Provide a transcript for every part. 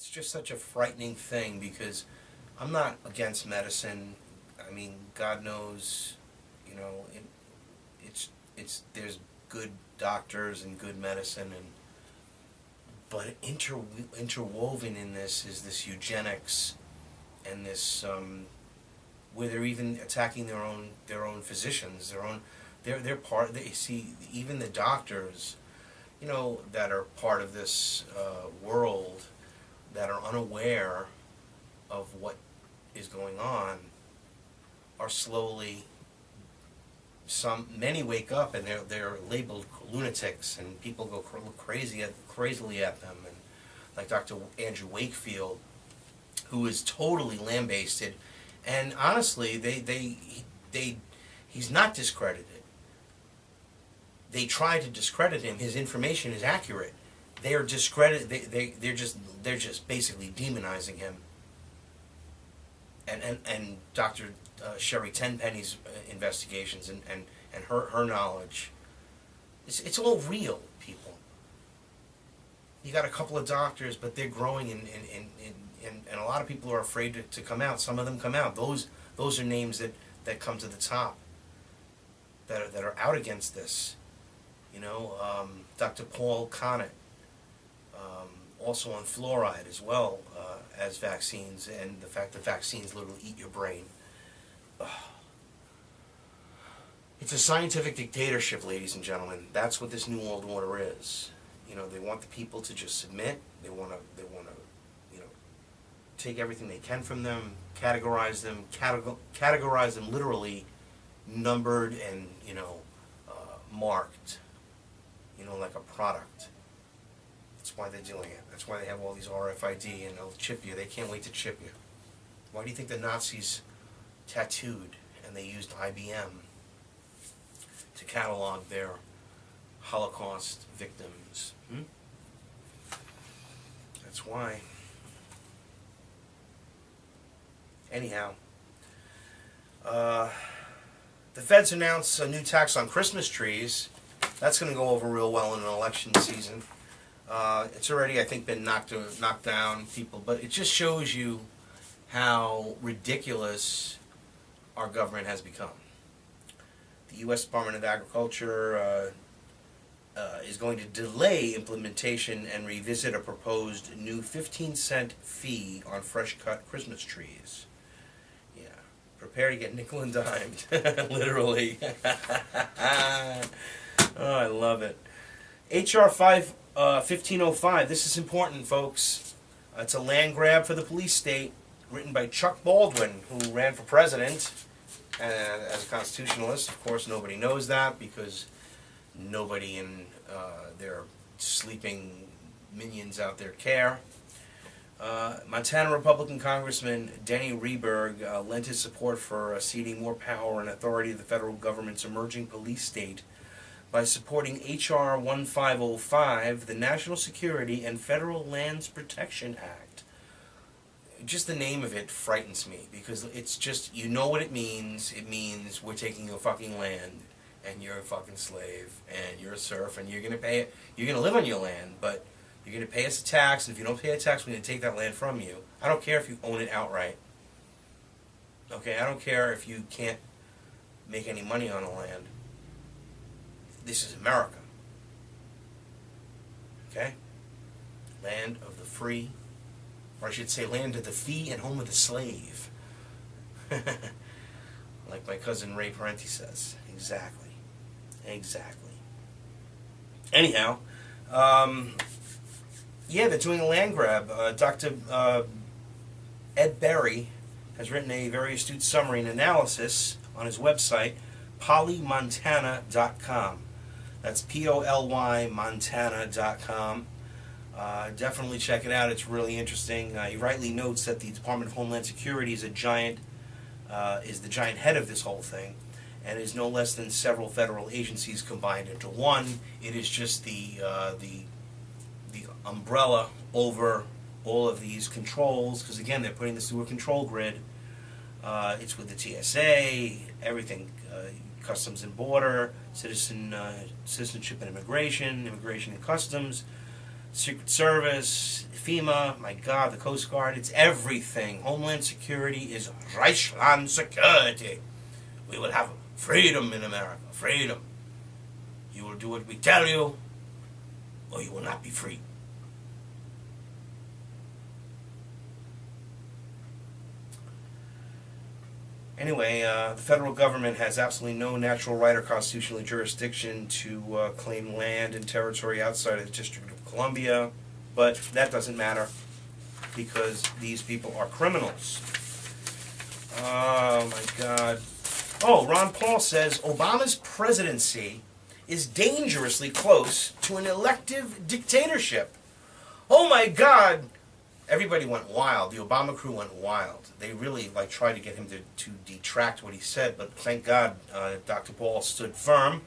it's just such a frightening thing because I'm not against medicine. I mean, God knows, you know, it's there's good doctors and good medicine, and but interwoven in this is this eugenics and this where they're even attacking their own physicians, they're part. They see even the doctors, you know, that are part of this world that are unaware of what is going on are slowly. Many wake up and they're labeled lunatics, and people go crazily at them, and like Dr. Andrew Wakefield, who is totally lambasted, and honestly, he's not discredited. They try to discredit him. His information is accurate. They are discredited. They're just basically demonizing him. And Dr. Sherry Tenpenny's investigations and her knowledge. It's all real, people. You got a couple of doctors, but they're growing, and a lot of people are afraid to come out. Some of them come out. Those are names that come to the top that are out against this. You know, Dr. Paul Connett, also on fluoride as well as vaccines, and the fact that vaccines literally eat your brain. It's a scientific dictatorship, ladies and gentlemen. That's what this New World Order is. You know, they want the people to just submit. They want to, you know, take everything they can from them, categorize them literally, numbered and, you know, marked. You know, like a product. That's why they're doing it. That's why they have all these RFID, and they'll chip you. They can't wait to chip you. Why do you think the Nazis tattooed and they used IBM to catalog their Holocaust victims? That's why. Anyhow, the feds announced a new tax on Christmas trees. That's going to go over real well in an election season. It's already, I think, been knocked down, people, but it just shows you how ridiculous our government has become. The U.S. Department of Agriculture is going to delay implementation and revisit a proposed new 15-cent fee on fresh-cut Christmas trees. Yeah, prepare to get nickel and dimed, literally. Oh, I love it. H.R. 1505. This is important, folks. It's a land grab for the police state, written by Chuck Baldwin, who ran for president as a constitutionalist. Of course, nobody knows that because nobody in their sleeping minions out there care. Montana Republican Congressman Denny Rehberg lent his support for ceding more power and authority to the federal government's emerging police state by supporting H.R. 1505, the National Security and Federal Lands Protection Act. Just the name of it frightens me, because it's just, you know what it means. It means we're taking your fucking land, and you're a fucking slave, and you're a serf, and you're going to pay it. You're going to live on your land, but you're going to pay us a tax, and if you don't pay a tax, we're going to take that land from you. I don't care if you own it outright. Okay, I don't care if you can't make any money on the land. This is America. Okay? Land of the free, or I should say land of the fee and home of the slave. Like my cousin Ray Parenti says. Exactly. Exactly. Anyhow, yeah, they're doing a land grab. Dr. Ed Berry has written a very astute summary and analysis on his website, polymontana.com. That's P-O-L-Y Montana.com. Definitely check it out. It's really interesting. He rightly notes that the Department of Homeland Security is the giant head of this whole thing, and is no less than several federal agencies combined into one. It is just the umbrella over all of these controls, because again, they're putting this through a control grid. It's with the TSA, everything, Customs and Border, citizenship and immigration and customs, Secret Service, FEMA, my God, the Coast Guard, it's everything. Homeland Security is Reichland security. We will have freedom in America, freedom. You will do what we tell you, or you will not be free. Anyway, the federal government has absolutely no natural right or constitutional jurisdiction to claim land and territory outside of the District of Columbia, but that doesn't matter because these people are criminals. Oh my God. Oh, Ron Paul says Obama's presidency is dangerously close to an elective dictatorship. Oh my God. Everybody went wild. The Obama crew went wild. They really tried to get him to detract what he said, but thank God Dr. Paul stood firm,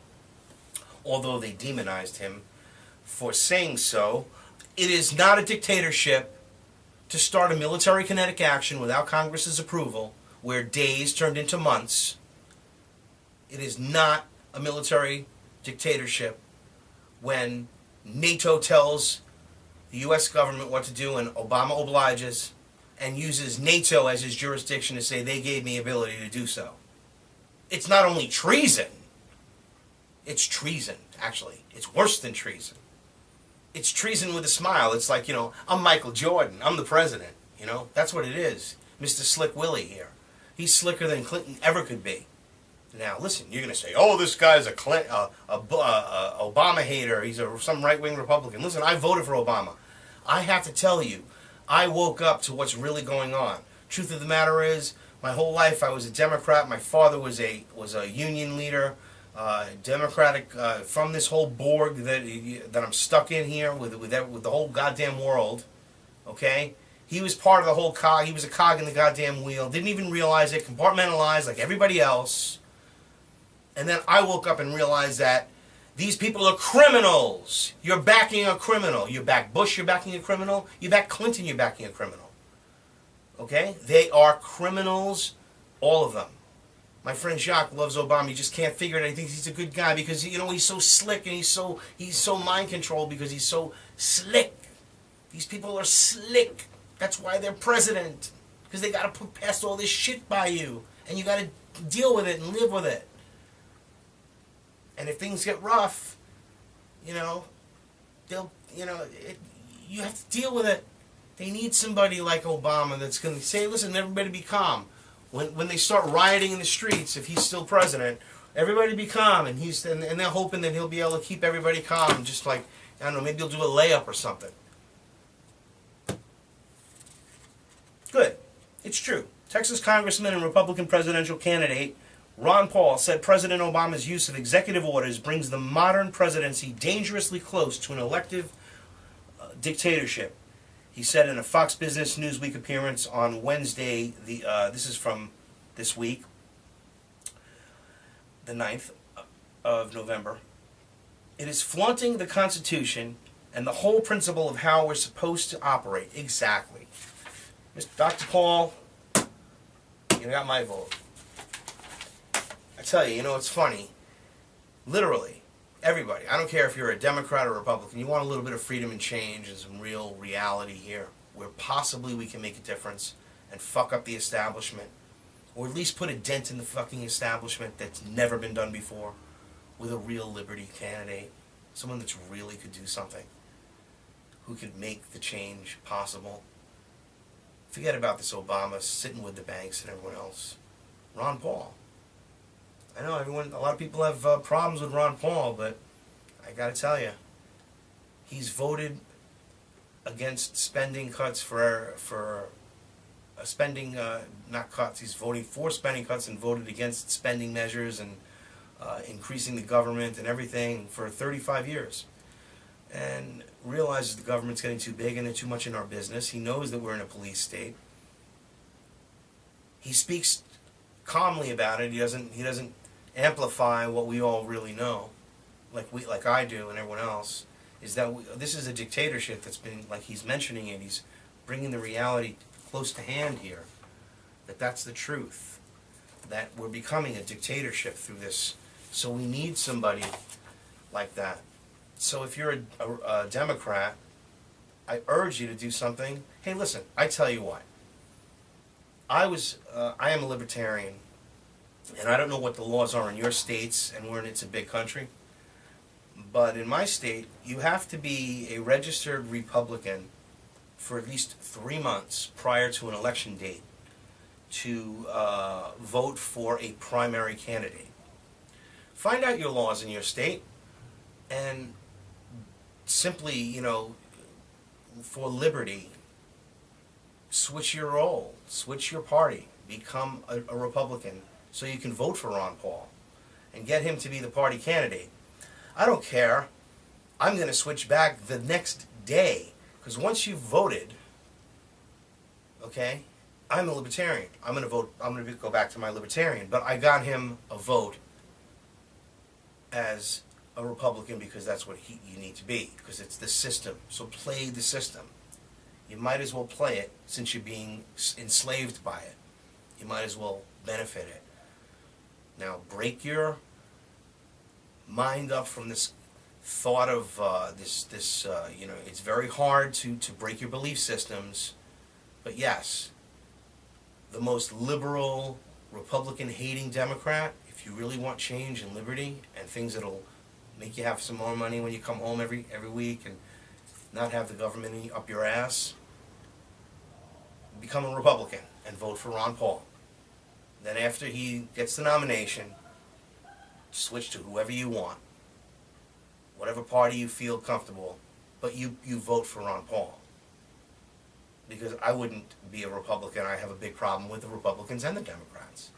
although they demonized him for saying so. It is not a dictatorship to start a military kinetic action without Congress's approval, where days turned into months. It is not a military dictatorship when NATO tells the U.S. government what to do and Obama obliges and uses NATO as his jurisdiction to say they gave me ability to do so. It's not only treason, it's treason, actually. It's worse than treason. It's treason with a smile. It's like, I'm Michael Jordan. I'm the president. That's what it is. Mr. Slick Willie here. He's slicker than Clinton ever could be. Now, listen, you're going to say, oh, this guy's a Obama hater. He's some right-wing Republican. Listen, I voted for Obama. I have to tell you, I woke up to what's really going on. Truth of the matter is, my whole life I was a Democrat. My father was a union leader, Democratic, from this whole Borg that I'm stuck in here with the whole goddamn world. Okay? He was part of the whole cog. He was a cog in the goddamn wheel. Didn't even realize it. Compartmentalized like everybody else. And then I woke up and realized that these people are criminals. You're backing a criminal. You back Bush, you're backing a criminal. You back Clinton, you're backing a criminal. Okay? They are criminals, all of them. My friend Jacques loves Obama. He just can't figure it out. He thinks he's a good guy because he's so slick and he's so mind controlled because he's so slick. These people are slick. That's why they're president. Because they got to put past all this shit by you. And you got to deal with it and live with it. And if things get rough, you have to deal with it. They need somebody like Obama that's going to say, listen, everybody be calm. When they start rioting in the streets, if he's still president, everybody be calm. And they're hoping that he'll be able to keep everybody calm. Just like, I don't know, maybe he'll do a layup or something. Good. It's true. Texas Congressman and Republican presidential candidate Ron Paul said President Obama's use of executive orders brings the modern presidency dangerously close to an elective dictatorship. He said in a Fox Business Newsweek appearance on Wednesday, this is from this week, the 9th of November, it is flaunting the Constitution and the whole principle of how we're supposed to operate. Exactly. Dr. Paul, you got my vote. I tell you, it's funny. Literally, everybody, I don't care if you're a Democrat or Republican, you want a little bit of freedom and change and some real reality here, where possibly we can make a difference and fuck up the establishment, or at least put a dent in the fucking establishment that's never been done before, with a real liberty candidate, someone that's really could do something, who could make the change possible. Forget about this Obama sitting with the banks and everyone else. Ron Paul. I know a lot of people have problems with Ron Paul, but I got to tell you, he's voted against spending cuts for spending, not cuts, he's voting for spending cuts and voted against spending measures and increasing the government and everything for 35 years. And realizes the government's getting too big and they're too much in our business. He knows that we're in a police state. He speaks calmly about it. He doesn't amplify what we all really know, like I do and everyone else, is that this is a dictatorship that's been, like he's mentioning it, he's bringing the reality close to hand here, that's the truth, that we're becoming a dictatorship through this. So we need somebody like that. So if you're a Democrat I urge you to do something. Hey, listen, I tell you what. I am a libertarian, and I don't know what the laws are in your states, and it's a big country. But in my state, you have to be a registered Republican for at least 3 months prior to an election date to vote for a primary candidate. Find out your laws in your state, and simply, for liberty, switch your role, switch your party, become a Republican so you can vote for Ron Paul and get him to be the party candidate. I don't care. I'm going to switch back the next day, because once you've voted, okay, I'm a libertarian. I'm going to vote. I'm going to go back to my libertarian, but I got him a vote as a Republican because that's what you need to be, because it's the system. So play the system. You might as well play it since you're being enslaved by it. You might as well benefit it. Now break your mind up from this thought of it's very hard to break your belief systems, but yes, the most liberal, Republican-hating Democrat, if you really want change and liberty and things that'll make you have some more money when you come home every week and not have the government up your ass, become a Republican and vote for Ron Paul. Then after he gets the nomination, switch to whoever you want, whatever party you feel comfortable, but you vote for Ron Paul. Because I wouldn't be a Republican. I have a big problem with the Republicans and the Democrats.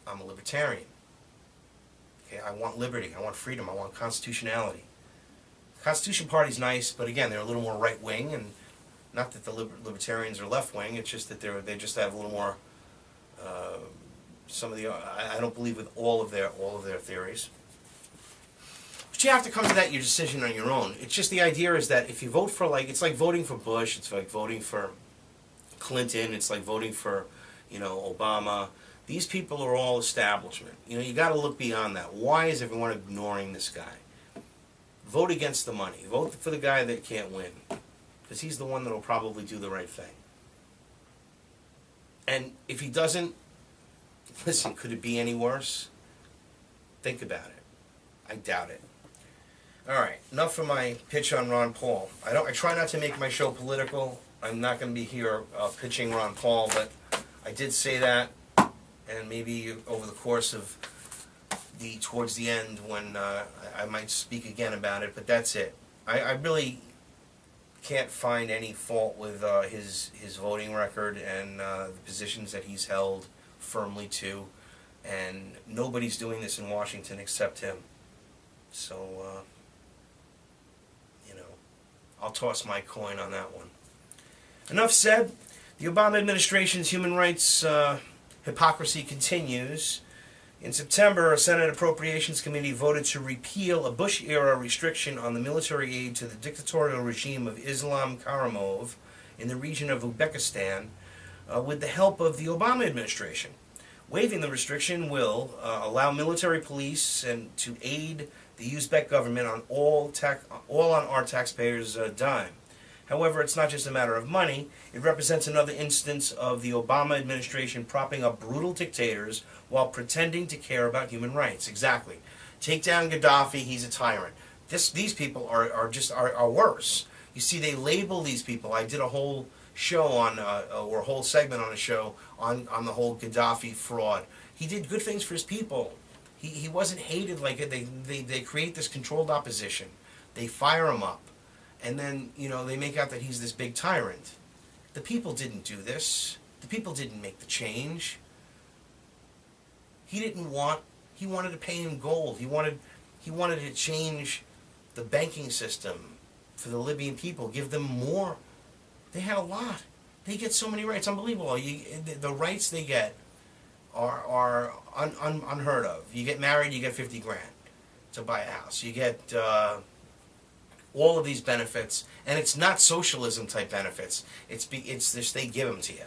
I'm a libertarian. Okay, I want liberty, I want freedom, I want constitutionality. The Constitution Party's nice, but again, they're a little more right-wing, and not that the libertarians are left-wing, it's just that they just have a little more, I don't believe with all of their theories. But you have to come to your decision on your own. It's just the idea is that if you vote for, it's like voting for Bush, it's like voting for Clinton, it's like voting for, Obama. These people are all establishment. You got to look beyond that. Why is everyone ignoring this guy? Vote against the money. Vote for the guy that can't win, because he's the one that will probably do the right thing. And if he doesn't, listen, could it be any worse? Think about it. I doubt it. All right, enough for my pitch on Ron Paul. I try not to make my show political. I'm not going to be here pitching Ron Paul, but I did say that, and maybe over the course of towards the end when I might speak again about it, but that's it. I really can't find any fault with his voting record and the positions that he's held firmly to, and nobody's doing this in Washington except him. So, I'll toss my coin on that one. Enough said. The Obama administration's human rights hypocrisy continues. In September, a Senate Appropriations Committee voted to repeal a Bush-era restriction on the military aid to the dictatorial regime of Islam Karimov in the region of Uzbekistan with the help of the Obama administration. Waiving the restriction will allow military police to aid the Uzbek government on all on our taxpayers' dime. However, it's not just a matter of money. It represents another instance of the Obama administration propping up brutal dictators while pretending to care about human rights. Exactly. Take down Gaddafi, he's a tyrant. These people are worse. You see, they label these people. I did a whole show or a whole segment on a show on the whole Gaddafi fraud. He did good things for his people. He wasn't hated like it. They create this controlled opposition. They fire him up. And then, they make out that he's this big tyrant. The people didn't do this. The people didn't make the change. He wanted to pay in gold. He wanted to change the banking system for the Libyan people, give them more. They had a lot. They get so many rights. Unbelievable. The rights they get are unheard of. You get married, you get 50 grand to buy a house. You get all of these benefits, and it's not socialism type benefits. It's just they give them to you.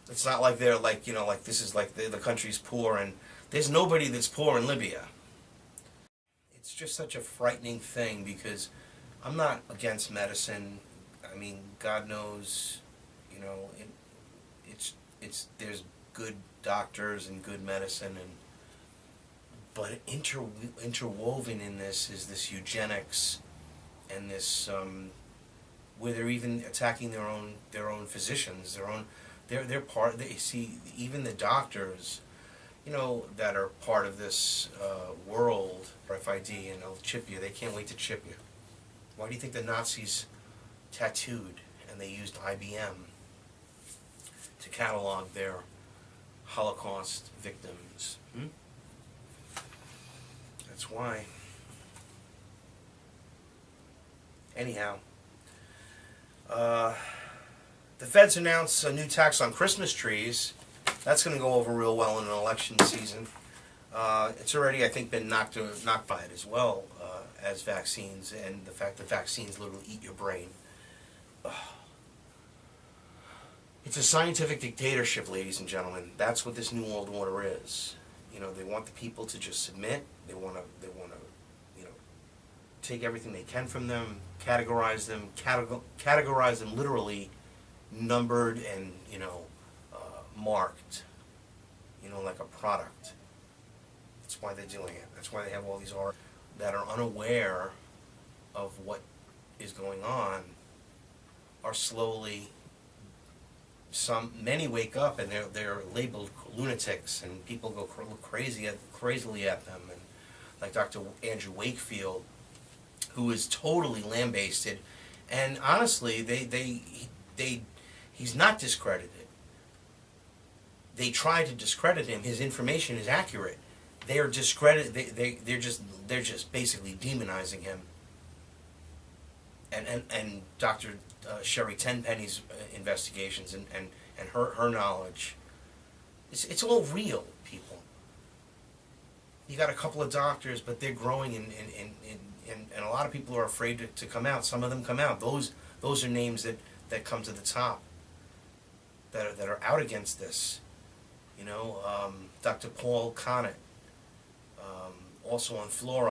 It's not like they're like this is like the country's poor, and there's nobody that's poor in Libya. It's just such a frightening thing, because I'm not against medicine. I mean, God knows, you know, there's good doctors and good medicine, but interwoven in this is this eugenics and this where they're even attacking their own physicians, they're part. They see even the doctors, you know, that are part of this world, RFID, and they'll chip you. They can't wait to chip you. Why do you think the Nazis tattooed and they used IBM to catalog their Holocaust victims? That's why. Anyhow, the feds announced a new tax on Christmas trees. That's going to go over real well in an election season. It's already, I think, been knocked by it as well as vaccines, and the fact that vaccines literally eat your brain. It's a scientific dictatorship, ladies and gentlemen. That's what this New World Order is. You know, they want the people to just submit. They want to, you know, take everything they can from them, categorize them literally, numbered and, you know, marked, you know, like a product. That's why they're doing it. That's why they have all these art that are unaware of what is going on, are slowly, many wake up and they're labeled lunatics, and people go crazily at them, and like Dr. Andrew Wakefield, who is totally lambasted, and honestly, he's not discredited. They try to discredit him. His information is accurate. They are discredited. They're just basically demonizing him. And Dr. Sherry Tenpenny's investigations and her knowledge. It's all real, people. You got a couple of doctors, but they're growing, and a lot of people are afraid to come out. Some of them come out. Those are names that come to the top that are out against this. You know, Dr. Paul Connett, also on fluoride.